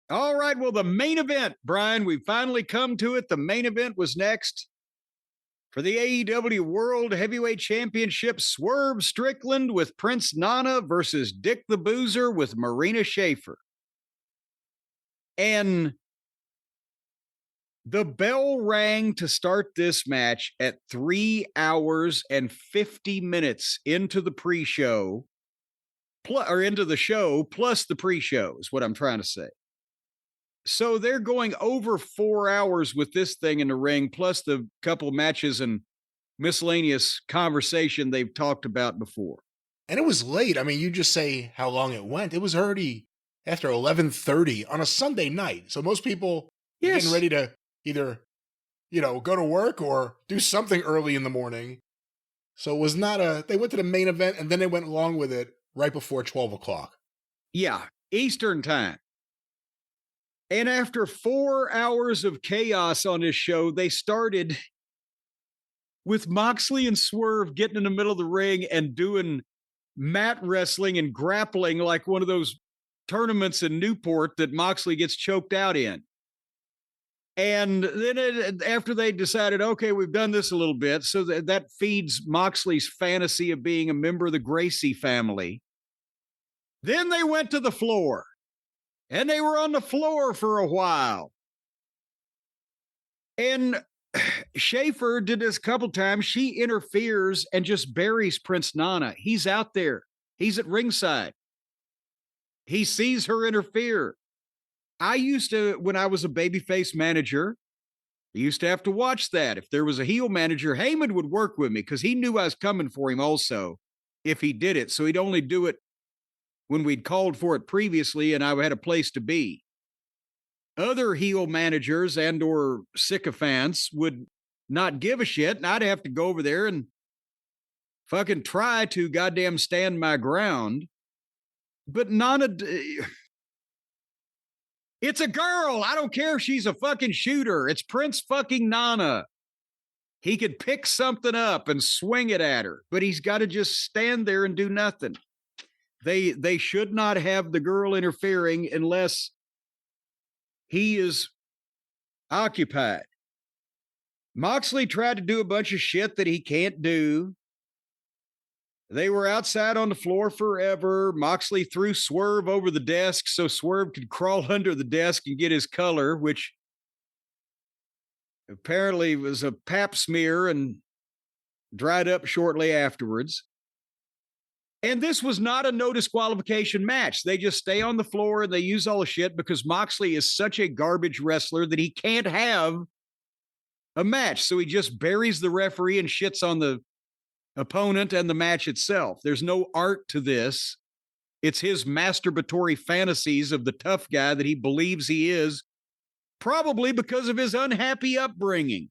All right, well, the main event, Brian, we finally come to it. The main event was next for the AEW World Heavyweight Championship. Swerve Strickland with Prince Nana versus Dick the Boozer with Marina Shafir. And the bell rang to start this match at 3 hours and 50 minutes into the pre-show, or into the show, plus the pre-show is what I'm trying to say. So they're going over 4 hours with this thing in the ring, plus the couple of matches and miscellaneous conversation they've talked about before. And it was late. I mean, you just say how long it went. It was already after 11:30 on a Sunday night. So most people are getting ready to either, go to work or do something early in the morning. So it was not they went to the main event and then they went along with it right before 12 o'clock. Yeah, Eastern time. And after 4 hours of chaos on this show, they started with Moxley and Swerve getting in the middle of the ring and doing mat wrestling and grappling like one of those tournaments in Newport that Moxley gets choked out in. And then after they decided, okay, we've done this a little bit, so that feeds Moxley's fantasy of being a member of the Gracie family. Then they went to the floor, and they were on the floor for a while. And Shafir did this a couple times. She interferes and just buries Prince Nana. He's out there. He's at ringside. He sees her interfere. I used to, when I was a babyface manager, I used to have to watch that. If there was a heel manager, Heyman would work with me because he knew I was coming for him also if he did it. So he'd only do it when we'd called for it previously and I had a place to be. Other heel managers and or sycophants would not give a shit, and I'd have to go over there and fucking try to goddamn stand my ground. But Nana, it's a girl. I don't care if she's a fucking shooter. It's Prince fucking Nana. He could pick something up and swing it at her, but he's got to just stand there and do nothing. They should not have the girl interfering unless he is occupied. Moxley tried to do a bunch of shit that he can't do. They were outside on the floor forever. Moxley threw Swerve over the desk so Swerve could crawl under the desk and get his color, which apparently was a pap smear and dried up shortly afterwards. And this was not a no disqualification match. They just stay on the floor and they use all the shit because Moxley is such a garbage wrestler that he can't have a match. So he just buries the referee and shits on the opponent and the match itself. There's no art to this. It's his masturbatory fantasies of the tough guy that he believes he is, probably because of his unhappy upbringing.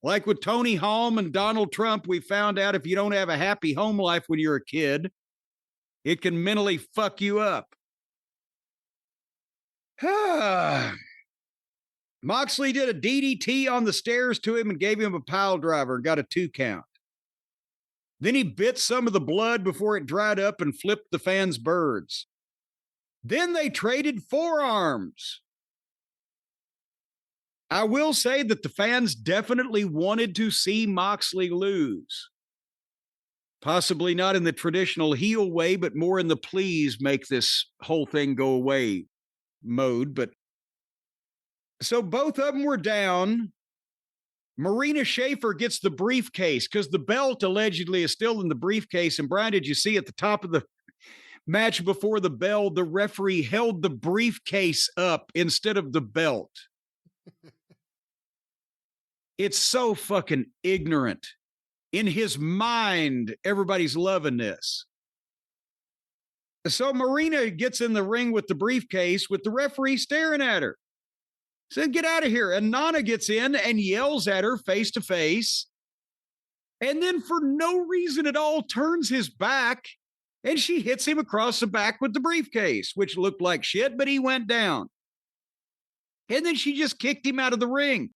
Like with Tony Halm and Donald Trump, we found out if you don't have a happy home life when you're a kid, it can mentally fuck you up. Moxley did a DDT on the stairs to him and gave him a pile driver and got a 2 count. Then he bit some of the blood before it dried up and flipped the fans' birds. Then they traded forearms. I will say that the fans definitely wanted to see Moxley lose. Possibly not in the traditional heel way, but more in the please make this whole thing go away mode. But so both of them were down. Marina Shafir gets the briefcase because the belt allegedly is still in the briefcase. And Brian, did you see at the top of the match before the bell, the referee held the briefcase up instead of the belt? It's so fucking ignorant. In his mind, everybody's loving this. So Marina gets in the ring with the briefcase with the referee staring at her. Said, get out of here. And Nana gets in and yells at her face to face. And then for no reason at all, turns his back and she hits him across the back with the briefcase, which looked like shit, but he went down. And then she just kicked him out of the ring.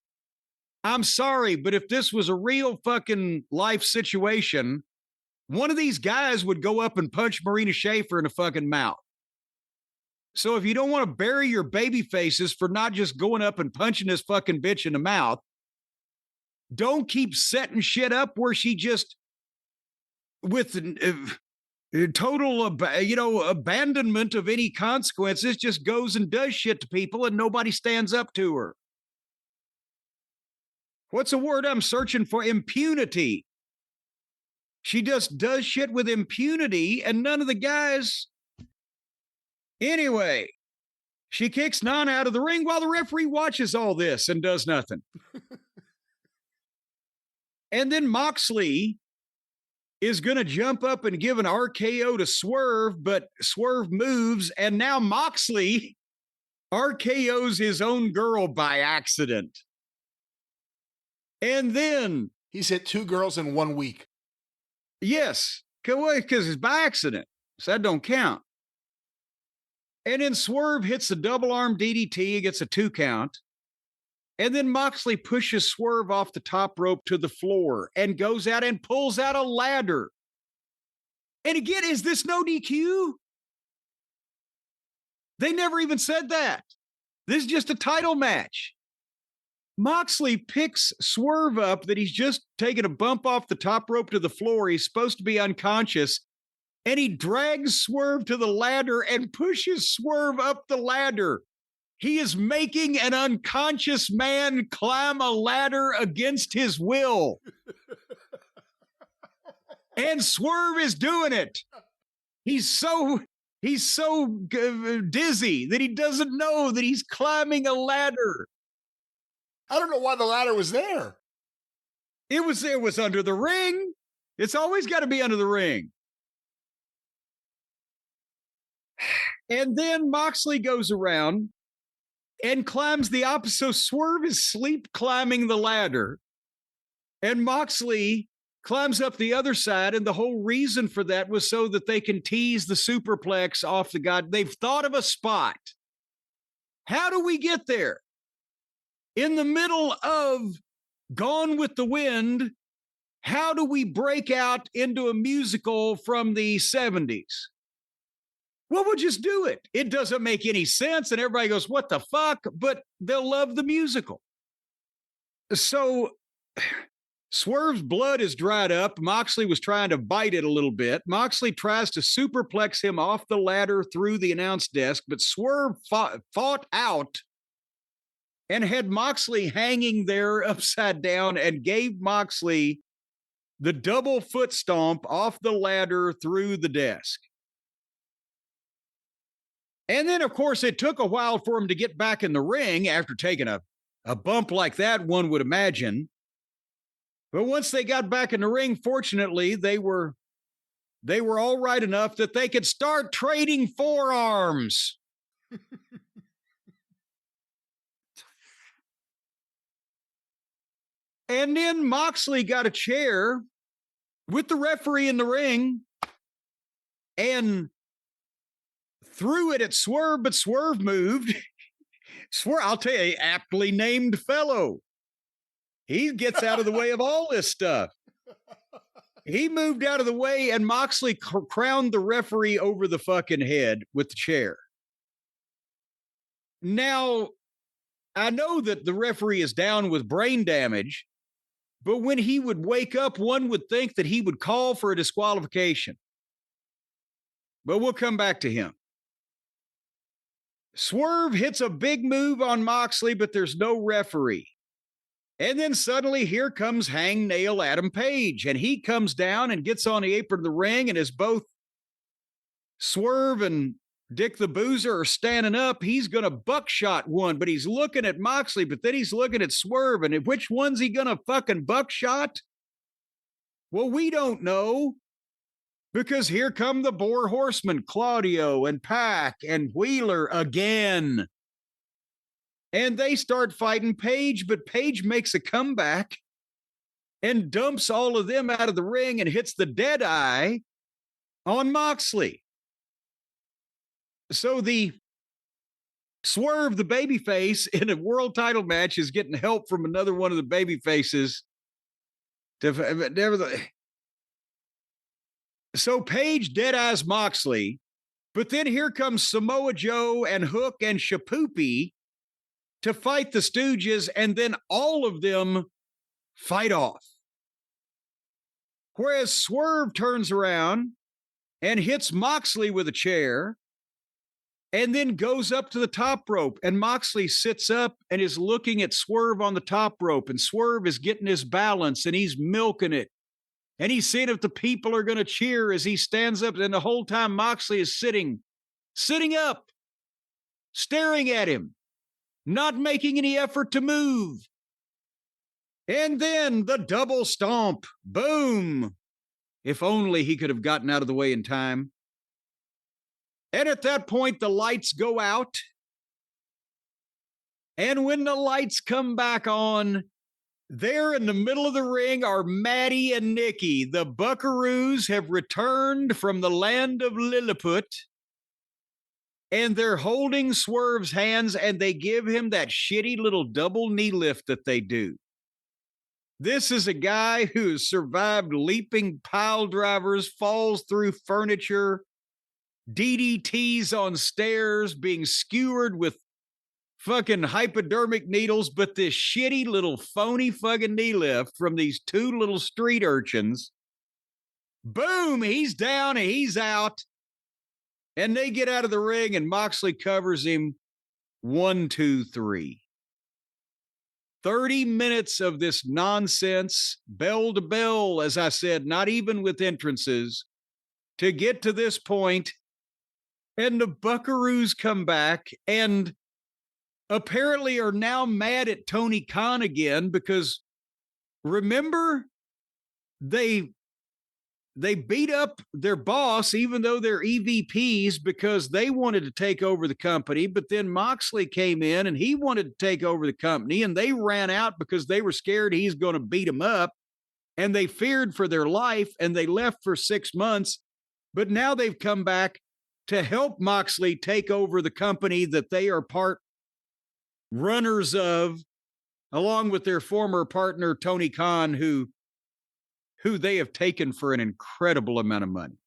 I'm sorry, but if this was a real fucking life situation, one of these guys would go up and punch Marina Shafir in the fucking mouth. So if you don't want to bury your baby faces for not just going up and punching this fucking bitch in the mouth, don't keep setting shit up where she just, with total, abandonment of any consequences, just goes and does shit to people and nobody stands up to her. What's a word I'm searching for? Impunity. She just does shit with impunity and none of the guys. Anyway, she kicks Nana out of the ring while the referee watches all this and does nothing. And then Moxley is going to jump up and give an RKO to Swerve, but Swerve moves, and now Moxley RKOs his own girl by accident. And then... he's hit 2 girls in 1 week. Yes, because it's by accident, so that don't count. And then Swerve hits the double arm DDT, gets a 2 count. And then Moxley pushes Swerve off the top rope to the floor and goes out and pulls out a ladder. And again, is this no DQ? They never even said that. This is just a title match. Moxley picks Swerve up that he's just taken a bump off the top rope to the floor. He's supposed to be unconscious. And he drags Swerve to the ladder and pushes Swerve up the ladder. He is making an unconscious man climb a ladder against his will. And Swerve is doing it. He's so dizzy that he doesn't know that he's climbing a ladder. I don't know why the ladder was there. It was under the ring. It's always got to be under the ring. And then Moxley goes around and climbs the opposite. So Swerve is sleep climbing the ladder. And Moxley climbs up the other side. And the whole reason for that was so that they can tease the superplex off the god. They've thought of a spot. How do we get there? In the middle of Gone with the Wind, how do we break out into a musical from the 70s? Well, we'll just do it. It doesn't make any sense. And everybody goes, what the fuck? But they'll love the musical. So Swerve's blood is dried up. Moxley was trying to bite it a little bit. Moxley tries to superplex him off the ladder through the announce desk, but Swerve fought out and had Moxley hanging there upside down and gave Moxley the double foot stomp off the ladder through the desk. And then, of course, it took a while for him to get back in the ring after taking a bump like that, one would imagine. But once they got back in the ring, fortunately, they were all right enough that they could start trading forearms. And then Moxley got a chair with the referee in the ring and threw it at Swerve, but Swerve moved. Swerve, I'll tell you, aptly named fellow. He gets out of the way of all this stuff. He moved out of the way, and Moxley crowned the referee over the fucking head with the chair. Now, I know that the referee is down with brain damage, but when he would wake up, one would think that he would call for a disqualification. But we'll come back to him. Swerve hits a big move on Moxley, but there's no referee. And then suddenly here comes Hangnail Adam Page, and he comes down and gets on the apron of the ring, and as both Swerve and Dick the Boozer are standing up, he's going to buckshot one, but he's looking at Moxley, but then he's looking at Swerve, and which one's he going to fucking buckshot? Well, we don't know. Because here come the Boar Horsemen, Claudio and Pac and Wheeler again. And they start fighting Page, but Page makes a comeback and dumps all of them out of the ring and hits the dead eye on Moxley. So the Swerve, the babyface, in a world title match is getting help from another one of the babyfaces. So Page dead eyes Moxley, But then here comes Samoa Joe and Hook and Shapoopy to fight the Stooges, and then all of them fight off. Whereas Swerve turns around and hits Moxley with a chair and then goes up to the top rope, and Moxley sits up and is looking at Swerve on the top rope, and Swerve is getting his balance and he's milking it. And he's seeing if the people are going to cheer as he stands up, and the whole time Moxley is sitting up, staring at him, not making any effort to move. And then the double stomp. Boom. If only he could have gotten out of the way in time. And at that point, the lights go out. And when the lights come back on, there in the middle of the ring are Maddie and Nikki. The Buckaroos have returned from the land of Lilliput. And they're holding Swerve's hands, and they give him that shitty little double knee lift that they do. This is a guy who has survived leaping pile drivers, falls through furniture, DDTs on stairs, being skewered with fucking hypodermic needles, but this shitty little phony fucking knee lift from these two little street urchins. Boom, he's down and he's out. And they get out of the ring, and Moxley covers him 1, 2, 3. 30 minutes of this nonsense, bell to bell, as I said, not even with entrances, to get to this point. And the Buckaroos come back and apparently are now mad at Tony Khan again because, remember, they beat up their boss, even though they're EVPs, because they wanted to take over the company. But then Moxley came in and he wanted to take over the company, and they ran out because they were scared he's going to beat them up, and they feared for their life, and they left for 6 months. But now they've come back to help Moxley take over the company that they are part runners of, along with their former partner, Tony Khan, who they have taken for an incredible amount of money.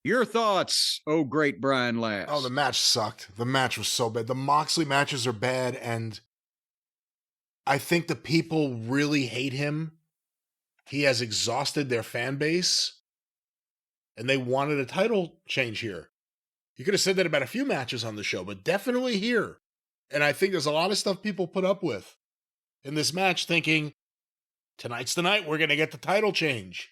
Your thoughts, oh great Brian Lass. Oh, the match sucked. The match was so bad. The Moxley matches are bad, and I think the people really hate him. He has exhausted their fan base, and they wanted a title change here. You could have said that about a few matches on the show, but definitely here. And I think there's a lot of stuff people put up with in this match, thinking, tonight's the night we're going to get the title change.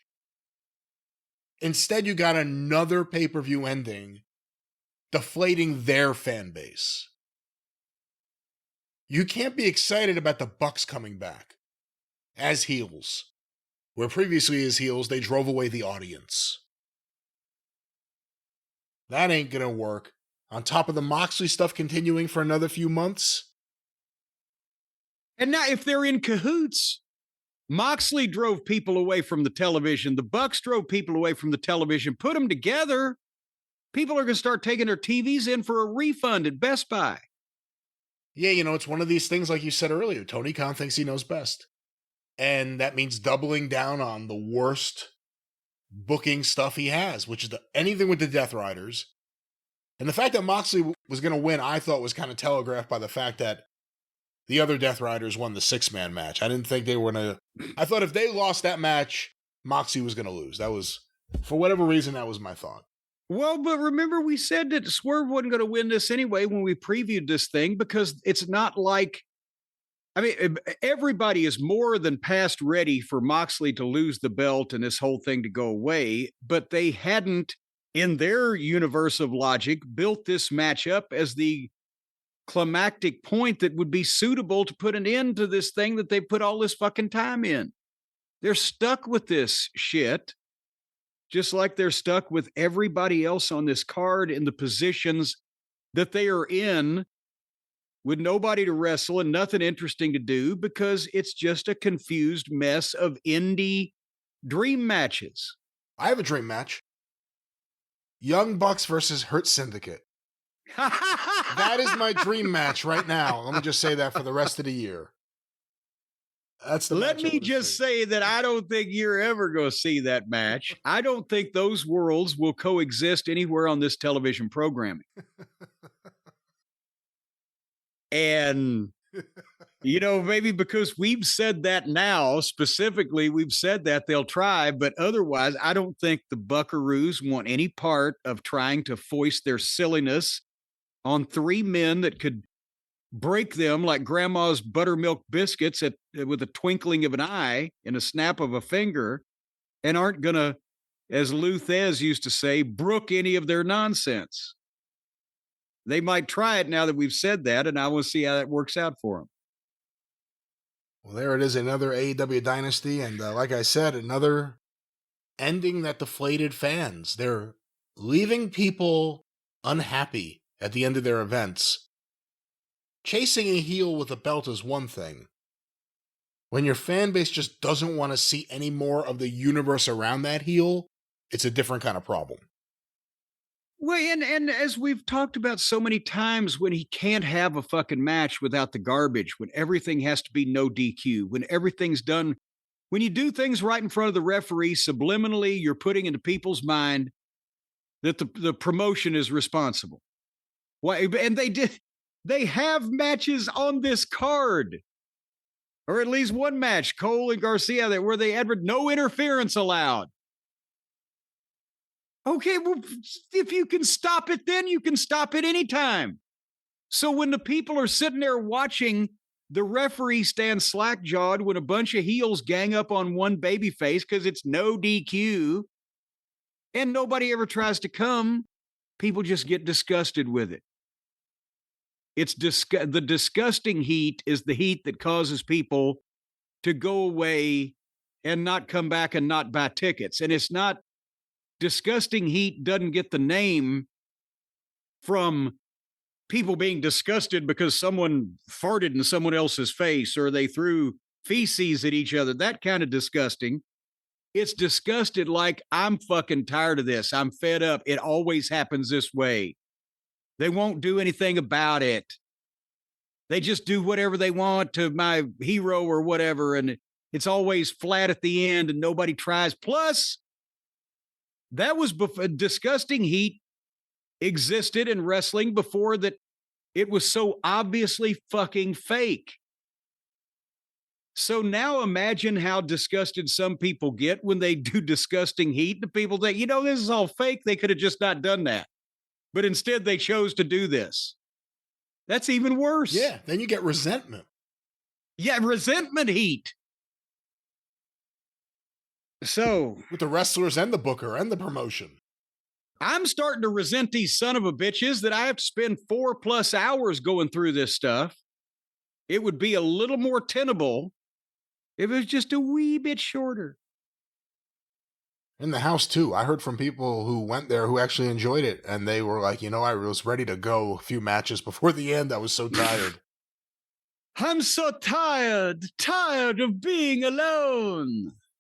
Instead, you got another pay-per-view ending deflating their fan base. You can't be excited about the Bucks coming back as heels, where previously as heels, they drove away the audience. That ain't going to work. On top of the Moxley stuff continuing for another few months. And now, if they're in cahoots, Moxley drove people away from the television. The Bucks drove people away from the television. Put them together. People are going to start taking their TVs in for a refund at Best Buy. Yeah, you know, it's one of these things, like you said earlier. Tony Khan thinks he knows best. And that means doubling down on the worst booking stuff he has, which is anything with the Death Riders. And the fact that Moxley was going to win, I thought was kind of telegraphed by the fact that the other Death Riders won the 6-man match. I didn't think they were going to... I thought if they lost that match, Moxley was going to lose. That was, for whatever reason, that was my thought. Well, but remember we said that Swerve wasn't going to win this anyway when we previewed this thing, because it's not like... I mean, everybody is more than past ready for Moxley to lose the belt and this whole thing to go away, but they hadn't, in their universe of logic, built this match up as the climactic point that would be suitable to put an end to this thing that they put all this fucking time in. They're stuck with this shit, just like they're stuck with everybody else on this card in the positions that they are in, with nobody to wrestle and nothing interesting to do, because it's just a confused mess of indie dream matches. I have a dream match. Young Bucks versus Hurt Syndicate. That is my dream match right now. Let me just say that for the rest of the year. That's the Let match I me wanna just see. say that I don't think you're ever going to see that match. I don't think those worlds will coexist anywhere on this television programming. And, maybe because we've said that now, specifically, we've said that they'll try, but otherwise, I don't think the Buckaroos want any part of trying to foist their silliness on three men that could break them like grandma's buttermilk biscuits with a twinkling of an eye and a snap of a finger, and aren't going to, as Lou Thez used to say, brook any of their nonsense. They might try it now that we've said that, and I want to see how that works out for them. Well, there it is, another AEW Dynasty, and like I said, another ending that deflated fans. They're leaving people unhappy at the end of their events. Chasing a heel with a belt is one thing. When your fan base just doesn't want to see any more of the universe around that heel, it's a different kind of problem. Well, and as we've talked about so many times, when he can't have a fucking match without the garbage, when everything has to be no DQ, when everything's done, when you do things right in front of the referee, subliminally, you're putting into people's mind that the promotion is responsible. Why? And they have matches on this card, or at least one match, Cole and Garcia, where they had no interference allowed. Okay, well, if you can stop it, then you can stop it anytime. So when the people are sitting there watching the referee stand slack-jawed when a bunch of heels gang up on one babyface because it's no DQ, and nobody ever tries to come, people just get disgusted with it. It's the disgusting heat is the heat that causes people to go away and not come back and not buy tickets. And it's not, disgusting heat doesn't get the name from people being disgusted because someone farted in someone else's face or they threw feces at each other. That kind of disgusting. It's disgusted like, I'm fucking tired of this. I'm fed up. It always happens this way. They won't do anything about it. They just do whatever they want to my hero or whatever. And it's always flat at the end and nobody tries. Plus, that was disgusting heat existed in wrestling before that it was so obviously fucking fake. So now imagine how disgusted some people get when they do disgusting heat. The people think, this is all fake. They could have just not done that. But instead they chose to do this. That's even worse. Yeah, then you get resentment. Yeah, resentment heat. So with the wrestlers and the booker and the promotion. I'm starting to resent these son of a bitches that I have to spend 4+ hours going through this stuff. It would be a little more tenable if it was just a wee bit shorter. In the house, too. I heard from people who went there who actually enjoyed it. And they were like, I was ready to go a few matches before the end. I was so tired. I'm so tired of being alone.